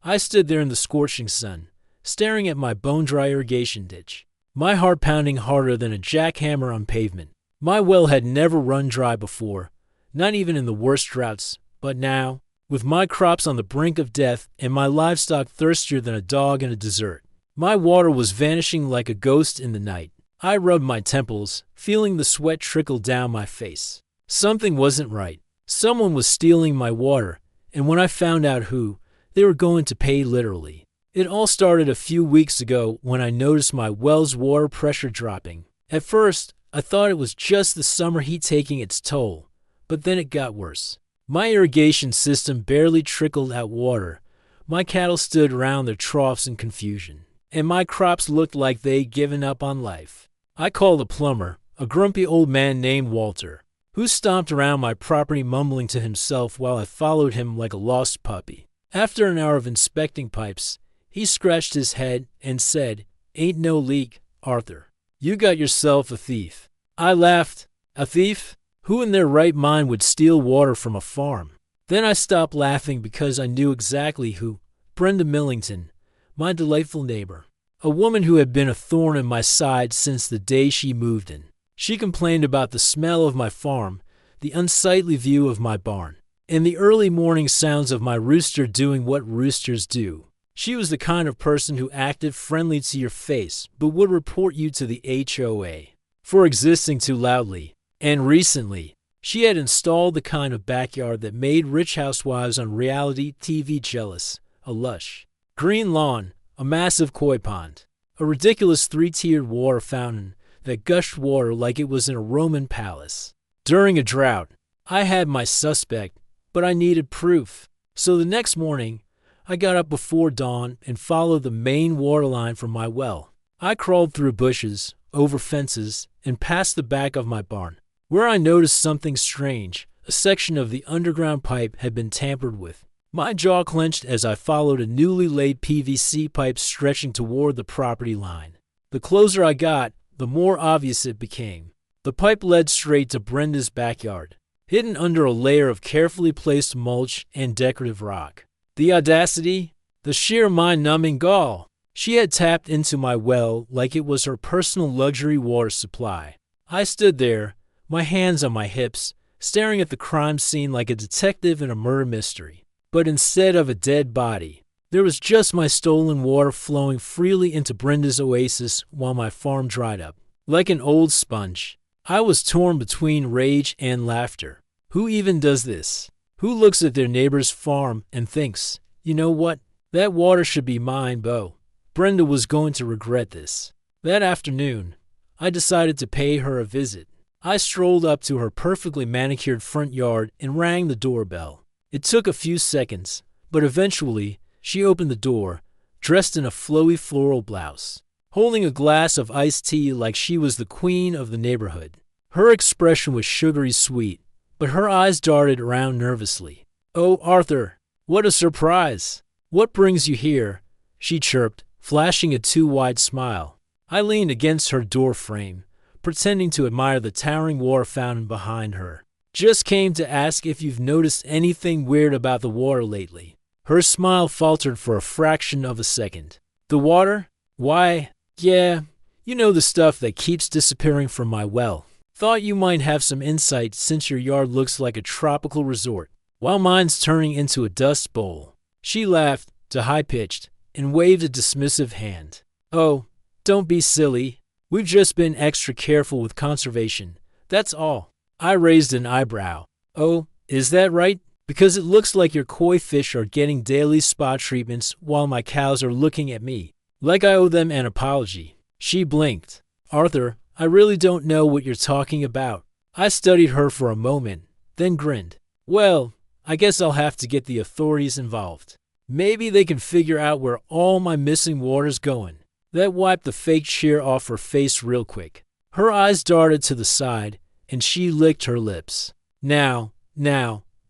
I stood there in the scorching sun, staring at my bone-dry irrigation ditch, my heart pounding harder than a jackhammer on pavement. My well had never run dry before, not even in the worst droughts, but now, with my crops on the brink of death and my livestock thirstier than a dog in a desert, my water was vanishing like a ghost in the night. I rubbed my temples, feeling the sweat trickle down my face. Something wasn't right. Someone was stealing my water, and when I found out who, they were going to pay literally. It all started a few weeks ago when I noticed my well's water pressure dropping. At first, I thought it was just the summer heat taking its toll, but then it got worse. My irrigation system barely trickled out water. My cattle stood around their troughs in confusion, and my crops looked like they'd given up on life. I called a plumber, a grumpy old man named Walter, who stomped around my property mumbling to himself while I followed him like a lost puppy. After an hour of inspecting pipes, he scratched his head and said, "Ain't no leak, Arthur. You got yourself a thief." I laughed. A thief? Who in their right mind would steal water from a farm? Then I stopped laughing because I knew exactly who. Brenda Millington, my delightful neighbor. A woman who had been a thorn in my side since the day she moved in. She complained about the smell of my farm, the unsightly view of my barn, and the early morning sounds of my rooster doing what roosters do. She was the kind of person who acted friendly to your face, but would report you to the HOA for existing too loudly. And recently, she had installed the kind of backyard that made rich housewives on reality TV jealous. A lush green lawn, a massive koi pond, a ridiculous three-tiered water fountain that gushed water like it was in a Roman palace. During a drought, I had my suspect, but I needed proof. So the next morning, I got up before dawn and followed the main water line from my well. I crawled through bushes, over fences, and past the back of my barn, where I noticed something strange. A section of the underground pipe had been tampered with. My jaw clenched as I followed a newly laid PVC pipe stretching toward the property line. The closer I got, the more obvious it became. The pipe led straight to Brenda's backyard, hidden under a layer of carefully placed mulch and decorative rock. The audacity, the sheer mind-numbing gall. She had tapped into my well like it was her personal luxury water supply. I stood there, my hands on my hips, staring at the crime scene like a detective in a murder mystery. But instead of a dead body, there was just my stolen water flowing freely into Brenda's oasis while my farm dried up. Like an old sponge, I was torn between rage and laughter. Who even does this? Who looks at their neighbor's farm and thinks, you know what? That water should be mine, Bo. Brenda was going to regret this. That afternoon, I decided to pay her a visit. I strolled up to her perfectly manicured front yard and rang the doorbell. It took a few seconds, but eventually, she opened the door, dressed in a flowy floral blouse, holding a glass of iced tea like she was the queen of the neighborhood. Her expression was sugary sweet, but her eyes darted around nervously. "Oh, Arthur, what a surprise! What brings you here?" she chirped, flashing a too-wide smile. I leaned against her door frame, pretending to admire the towering water fountain behind her. "Just came to ask if you've noticed anything weird about the water lately." Her smile faltered for a fraction of a second. "The water? Why, yeah, you know the stuff that keeps disappearing from my well. Thought you might have some insight since your yard looks like a tropical resort, while mine's turning into a dust bowl." She laughed, high-pitched, and waved a dismissive hand. "Oh, don't be silly. We've just been extra careful with conservation. That's all." I raised an eyebrow. "Oh, is that right? Because it looks like your koi fish are getting daily spa treatments while my cows are looking at me, like I owe them an apology." She blinked. "Arthur, I really don't know what you're talking about." I studied her for a moment, then grinned. "Well, I guess I'll have to get the authorities involved. Maybe they can figure out where all my missing water's going." That wiped the fake cheer off her face real quick. Her eyes darted to the side, and she licked her lips. Now,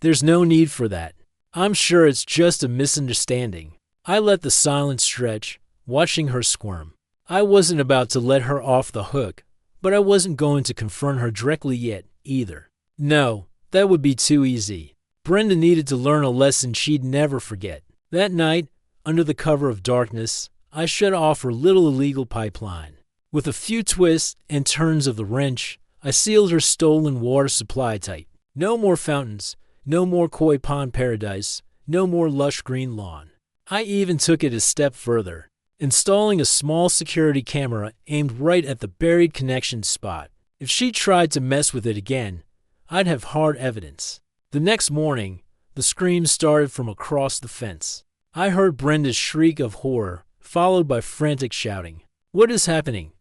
there's no need for that. I'm sure it's just a misunderstanding." I let the silence stretch, watching her squirm. I wasn't about to let her off the hook, but I wasn't going to confront her directly yet, either. No, that would be too easy. Brenda needed to learn a lesson she'd never forget. That night, under the cover of darkness, I shut off her little illegal pipeline. With a few twists and turns of the wrench, I sealed her stolen water supply tight. No more fountains, no more koi pond paradise, no more lush green lawn. I even took it a step further, installing a small security camera aimed right at the buried connection spot. If she tried to mess with it again, I'd have hard evidence. The next morning, the screams started from across the fence. I heard Brenda's shriek of horror, followed by frantic shouting. "What is happening?"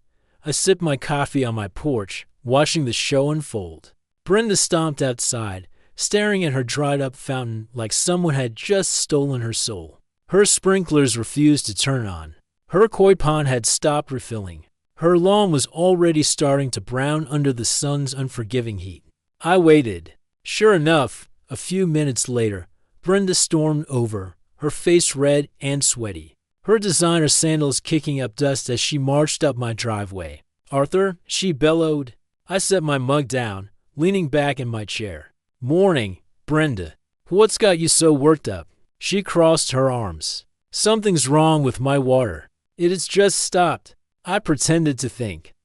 I sipped my coffee on my porch, watching the show unfold. Brenda stomped outside, staring at her dried-up fountain like someone had just stolen her soul. Her sprinklers refused to turn on. Her koi pond had stopped refilling. Her lawn was already starting to brown under the sun's unforgiving heat. I waited. Sure enough, a few minutes later, Brenda stormed over, her face red and sweaty, her designer sandals kicking up dust as she marched up my driveway. "Arthur," she bellowed. I set my mug down, leaning back in my chair. "Morning, Brenda. What's got you so worked up?" She crossed her arms. "Something's wrong with my water. It has just stopped." I pretended to think.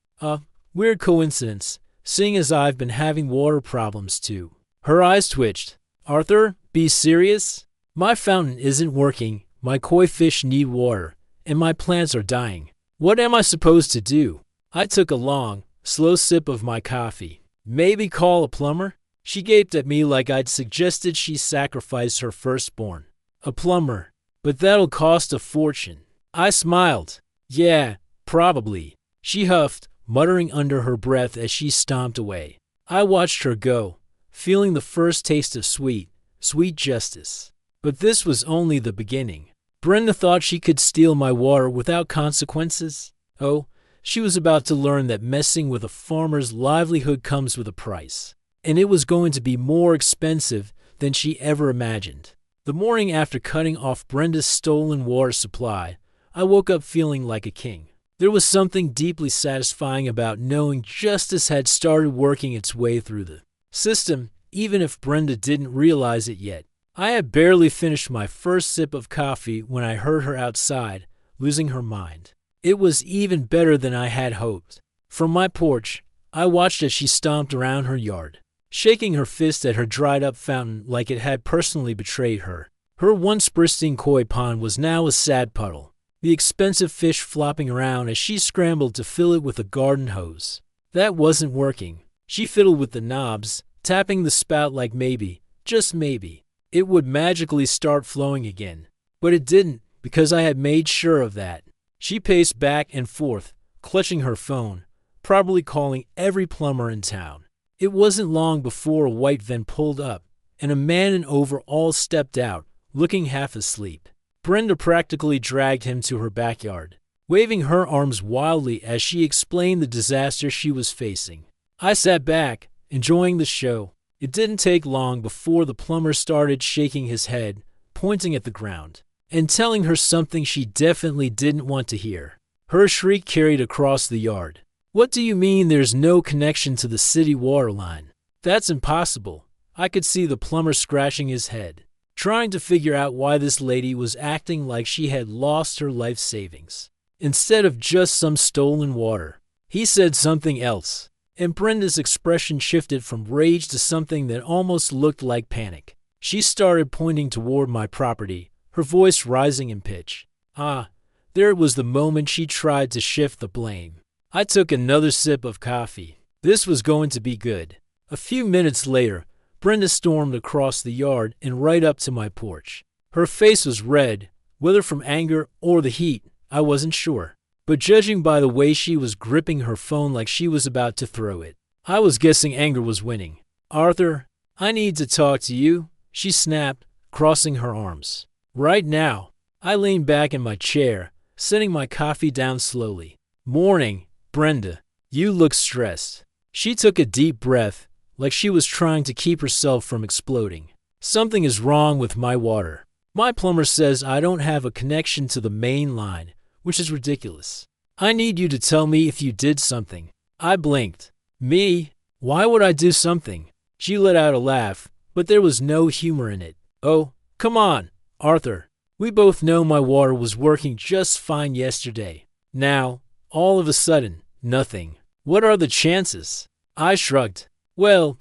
Weird coincidence, seeing as I've been having water problems too. Her eyes twitched. "Arthur, be serious? My fountain isn't working, my koi fish need water, and my plants are dying. What am I supposed to do?" I took a long, slow sip of my coffee. "Maybe call a plumber?" She gaped at me like I'd suggested she sacrifice her firstborn. "A plumber? But that'll cost a fortune." I smiled. "Yeah, probably." She huffed, muttering under her breath as she stomped away. I watched her go, feeling the first taste of sweet justice. But this was only the beginning. Brenda thought she could steal my water without consequences. Oh, she was about to learn that messing with a farmer's livelihood comes with a price. And it was going to be more expensive than she ever imagined. The morning after cutting off Brenda's stolen water supply, I woke up feeling like a king. There was something deeply satisfying about knowing justice had started working its way through the system, even if Brenda didn't realize it yet. I had barely finished my first sip of coffee when I heard her outside, losing her mind. It was even better than I had hoped. From my porch, I watched as she stomped around her yard, shaking her fist at her dried-up fountain like it had personally betrayed her. Her once pristine koi pond was now a sad puddle, the expensive fish flopping around as she scrambled to fill it with a garden hose. That wasn't working. She fiddled with the knobs, tapping the spout like maybe, just maybe, it would magically start flowing again. But it didn't, because I had made sure of that. She paced back and forth, clutching her phone, probably calling every plumber in town. It wasn't long before a white van pulled up, and a man in overalls stepped out, looking half asleep. Brenda practically dragged him to her backyard, waving her arms wildly as she explained the disaster she was facing. I sat back, enjoying the show. It didn't take long before the plumber started shaking his head, pointing at the ground, and telling her something she definitely didn't want to hear. Her shriek carried across the yard. "What do you mean there's no connection to the city water line? That's impossible." I could see the plumber scratching his head, trying to figure out why this lady was acting like she had lost her life savings, instead of just some stolen water. He said something else, and Brenda's expression shifted from rage to something that almost looked like panic. She started pointing toward my property, her voice rising in pitch. There it was the moment she tried to shift the blame. I took another sip of coffee. This was going to be good. A few minutes later, Brenda stormed across the yard and right up to my porch. Her face was red, whether from anger or the heat, I wasn't sure. But judging by the way she was gripping her phone like she was about to throw it, I was guessing anger was winning. "Arthur, I need to talk to you," she snapped, crossing her arms. "Right now." I leaned back in my chair, setting my coffee down slowly. "Morning, Brenda. You look stressed." She took a deep breath, like she was trying to keep herself from exploding. "Something is wrong with my water. My plumber says I don't have a connection to the main line, which is ridiculous. I need you to tell me if you did something." I blinked. "Me? Why would I do something?" She let out a laugh, but there was no humor in it. "Oh, come on, Arthur. We both know my water was working just fine yesterday. Now, all of a sudden, nothing. What are the chances? I shrugged. Well,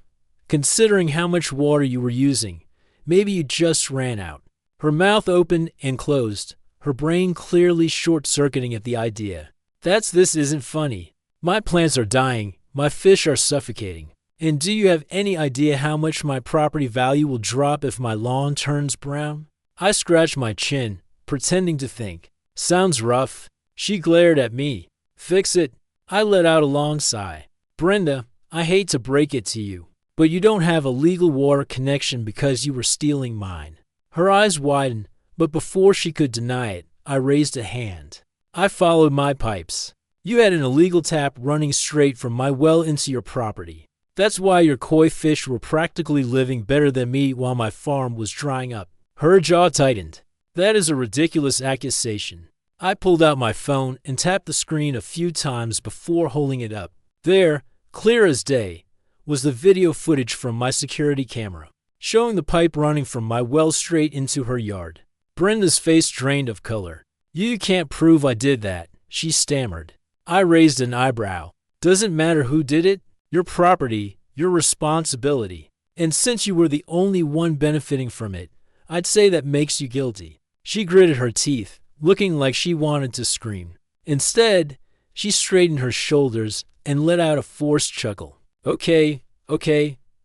considering how much water you were using, maybe you just ran out. Her mouth opened and closed, her brain clearly short-circuiting at the idea. This isn't funny. My plants are dying, my fish are suffocating. And do you have any idea how much my property value will drop if my lawn turns brown? I scratched my chin, pretending to think. Sounds rough. She glared at me. Fix it. I let out a long sigh. Brenda, I hate to break it to you, but you don't have a legal water connection because you were stealing mine. Her eyes widened, but before she could deny it, I raised a hand. I followed my pipes. You had an illegal tap running straight from my well into your property. That's why your koi fish were practically living better than me while my farm was drying up. Her jaw tightened. That is a ridiculous accusation. I pulled out my phone and tapped the screen a few times before holding it up. There, clear as day, was the video footage from my security camera, showing the pipe running from my well straight into her yard. Brenda's face drained of color. You can't prove I did that, she stammered. I raised an eyebrow. Doesn't matter who did it. Your property, your responsibility. And since you were the only one benefiting from it, I'd say that makes you guilty. She gritted her teeth, looking like she wanted to scream. Instead, she straightened her shoulders and let out a forced chuckle. Okay,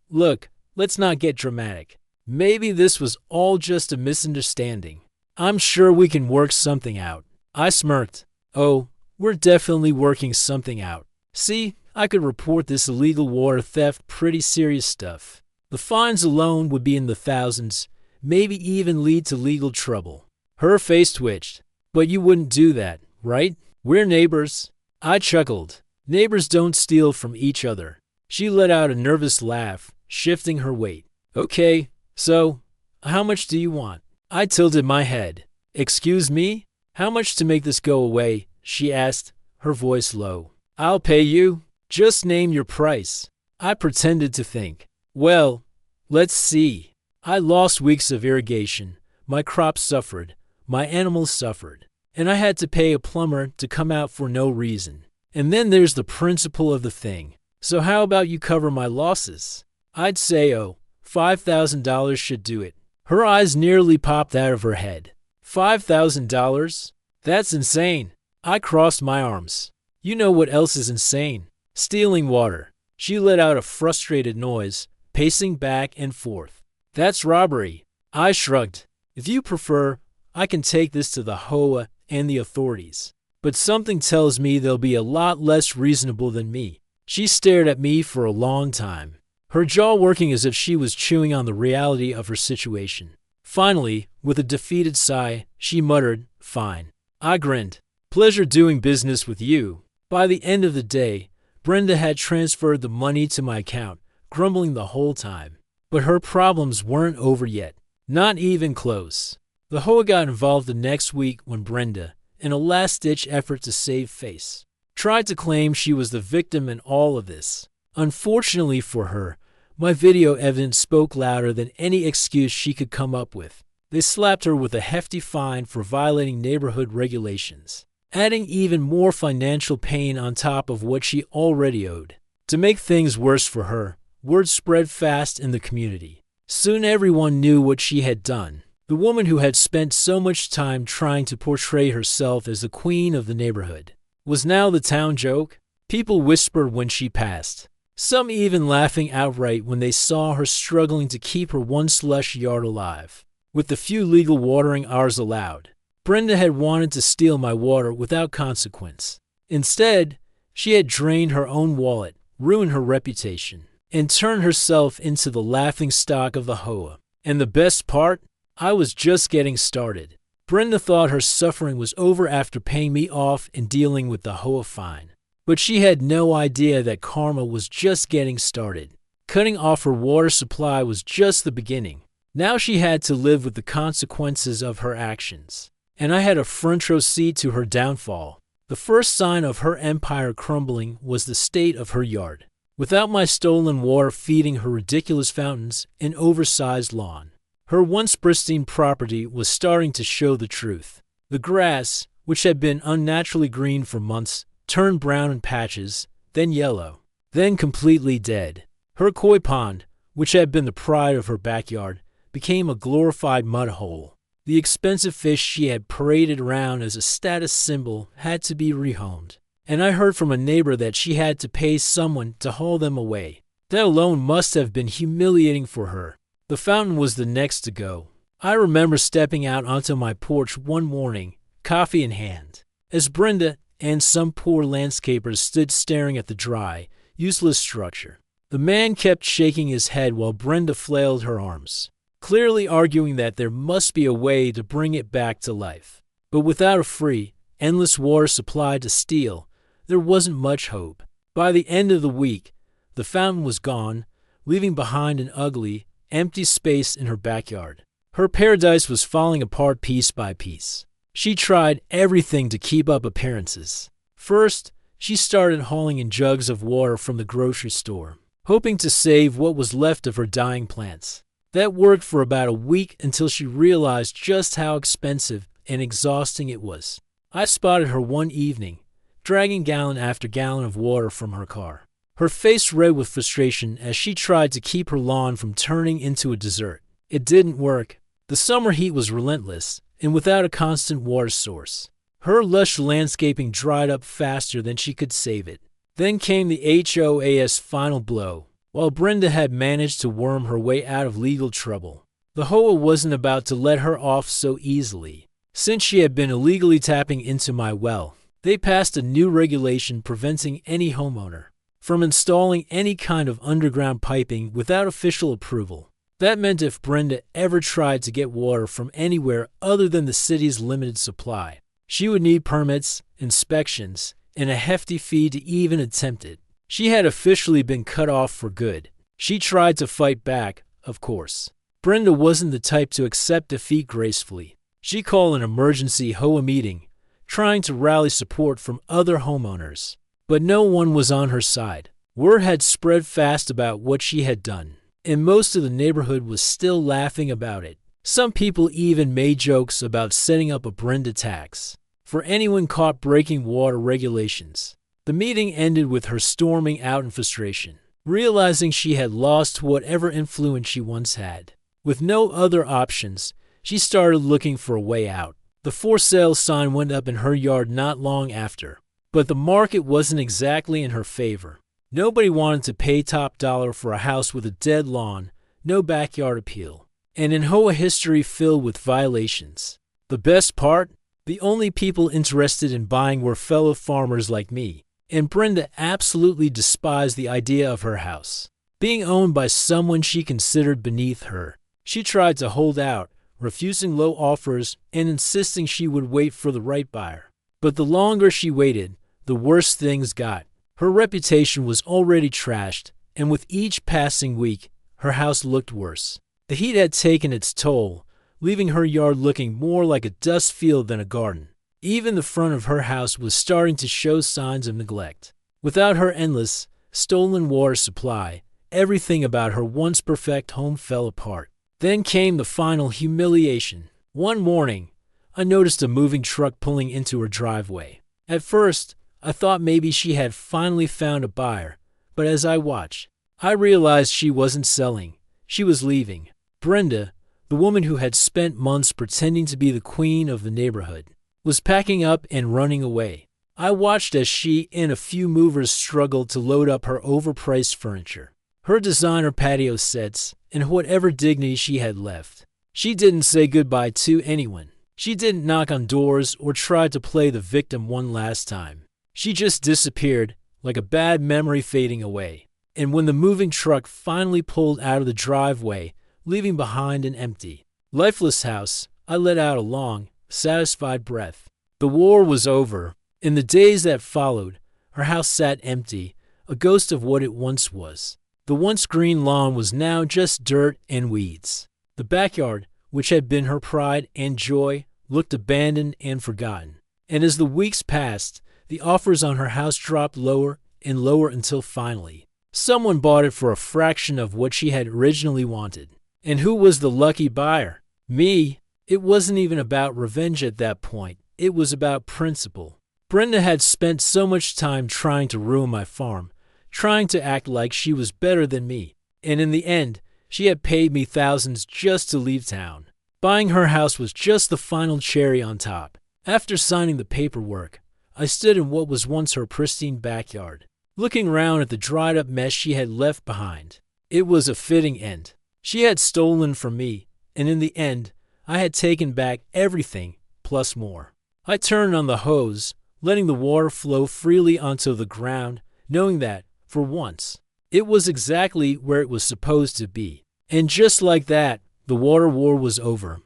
look, let's not get dramatic. Maybe this was all just a misunderstanding. I'm sure we can work something out. I smirked. Oh, we're definitely working something out. See, I could report this illegal water theft, pretty serious stuff. The fines alone would be in the thousands, maybe even lead to legal trouble. Her face twitched. But you wouldn't do that, right? We're neighbors. I chuckled. Neighbors don't steal from each other. She let out a nervous laugh, shifting her weight. Okay, so, how much do you want? I tilted my head. Excuse me? How much to make this go away? She asked, her voice low. I'll pay you. Just name your price. I pretended to think. Well, let's see. I lost weeks of irrigation. My crops suffered. My animals suffered. And I had to pay a plumber to come out for no reason. And then there's the principle of the thing. So how about you cover my losses? I'd say, $5,000 should do it. Her eyes nearly popped out of her head. $5,000? That's insane. I crossed my arms. You know what else is insane? Stealing water. She let out a frustrated noise, pacing back and forth. That's robbery. I shrugged. If you prefer, I can take this to the HOA and the authorities. But something tells me they'll be a lot less reasonable than me. She stared at me for a long time, her jaw working as if she was chewing on the reality of her situation. Finally, with a defeated sigh, she muttered, Fine. I grinned. Pleasure doing business with you. By the end of the day, Brenda had transferred the money to my account, grumbling the whole time. But her problems weren't over yet. Not even close. The HOA got involved the next week when Brenda, in a last-ditch effort to save face, tried to claim she was the victim in all of this. Unfortunately for her, my video evidence spoke louder than any excuse she could come up with. They slapped her with a hefty fine for violating neighborhood regulations, adding even more financial pain on top of what she already owed. To make things worse for her, word spread fast in the community. Soon everyone knew what she had done. The woman who had spent so much time trying to portray herself as the queen of the neighborhood was now the town joke. People whispered when she passed, some even laughing outright when they saw her struggling to keep her once lush yard alive. With the few legal watering hours allowed, Brenda had wanted to steal my water without consequence. Instead, she had drained her own wallet, ruined her reputation, and turned herself into the laughingstock of the HOA. And the best part? I was just getting started. Brenda thought her suffering was over after paying me off and dealing with the HOA fine. But she had no idea that karma was just getting started. Cutting off her water supply was just the beginning. Now she had to live with the consequences of her actions. And I had a front row seat to her downfall. The first sign of her empire crumbling was the state of her yard. Without my stolen water feeding her ridiculous fountains and oversized lawn, Her once pristine property was starting to show the truth. The grass, which had been unnaturally green for months, turned brown in patches, then yellow, then completely dead. Her koi pond, which had been the pride of her backyard, became a glorified mud hole. The expensive fish she had paraded around as a status symbol had to be rehomed, and I heard from a neighbor that she had to pay someone to haul them away. That alone must have been humiliating for her. The fountain was the next to go. I remember stepping out onto my porch one morning, coffee in hand, as Brenda and some poor landscapers stood staring at the dry, useless structure. The man kept shaking his head while Brenda flailed her arms, clearly arguing that there must be a way to bring it back to life. But without a free, endless water supply to steal, there wasn't much hope. By the end of the week, the fountain was gone, leaving behind an ugly, empty space in her backyard. Her paradise was falling apart piece by piece. She tried everything to keep up appearances. First, she started hauling in jugs of water from the grocery store, hoping to save what was left of her dying plants. That worked for about a week until she realized just how expensive and exhausting it was. I spotted her one evening, dragging gallon after gallon of water from her car, her face red with frustration as she tried to keep her lawn from turning into a desert. It didn't work. The summer heat was relentless, and without a constant water source, her lush landscaping dried up faster than she could save it. Then came the HOAS final blow. While Brenda had managed to worm her way out of legal trouble, the HOA wasn't about to let her off so easily. Since she had been illegally tapping into my well, they passed a new regulation preventing any homeowner from installing any kind of underground piping without official approval. That meant if Brenda ever tried to get water from anywhere other than the city's limited supply, she would need permits, inspections, and a hefty fee to even attempt it. She had officially been cut off for good. She tried to fight back, of course. Brenda wasn't the type to accept defeat gracefully. She called an emergency HOA meeting, trying to rally support from other homeowners. But no one was on her side. Word had spread fast about what she had done, and most of the neighborhood was still laughing about it. Some people even made jokes about setting up a Brenda tax for anyone caught breaking water regulations. The meeting ended with her storming out in frustration, realizing she had lost whatever influence she once had. With no other options, she started looking for a way out. The for sale sign went up in her yard not long after, but the market wasn't exactly in her favor. Nobody wanted to pay top dollar for a house with a dead lawn, no backyard appeal, and in HOA history filled with violations. The best part? The only people interested in buying were fellow farmers like me, and Brenda absolutely despised the idea of her house being owned by someone she considered beneath her. She tried to hold out, refusing low offers and insisting she would wait for the right buyer. But the longer she waited, the worse things got. Her reputation was already trashed, and with each passing week, her house looked worse. The heat had taken its toll, leaving her yard looking more like a dust field than a garden. Even the front of her house was starting to show signs of neglect. Without her endless, stolen water supply, everything about her once perfect home fell apart. Then came the final humiliation. One morning, I noticed a moving truck pulling into her driveway. At first, I thought maybe she had finally found a buyer, but as I watched, I realized she wasn't selling. She was leaving. Brenda, the woman who had spent months pretending to be the queen of the neighborhood, was packing up and running away. I watched as she and a few movers struggled to load up her overpriced furniture, her designer patio sets, and whatever dignity she had left. She didn't say goodbye to anyone. She didn't knock on doors or try to play the victim one last time. She just disappeared, like a bad memory fading away. And when the moving truck finally pulled out of the driveway, leaving behind an empty, lifeless house, I let out a long, satisfied breath. The war was over. In the days that followed, her house sat empty, a ghost of what it once was. The once green lawn was now just dirt and weeds. The backyard, which had been her pride and joy, looked abandoned and forgotten. And as the weeks passed, the offers on her house dropped lower and lower until finally, someone bought it for a fraction of what she had originally wanted. And who was the lucky buyer? Me. It wasn't even about revenge at that point. It was about principle. Brenda had spent so much time trying to ruin my farm, trying to act like she was better than me. And in the end, she had paid me thousands just to leave town. Buying her house was just the final cherry on top. After signing the paperwork, I stood in what was once her pristine backyard, looking around at the dried-up mess she had left behind. It was a fitting end. She had stolen from me, and in the end, I had taken back everything, plus more. I turned on the hose, letting the water flow freely onto the ground, knowing that, for once, it was exactly where it was supposed to be. And just like that, the water war was over.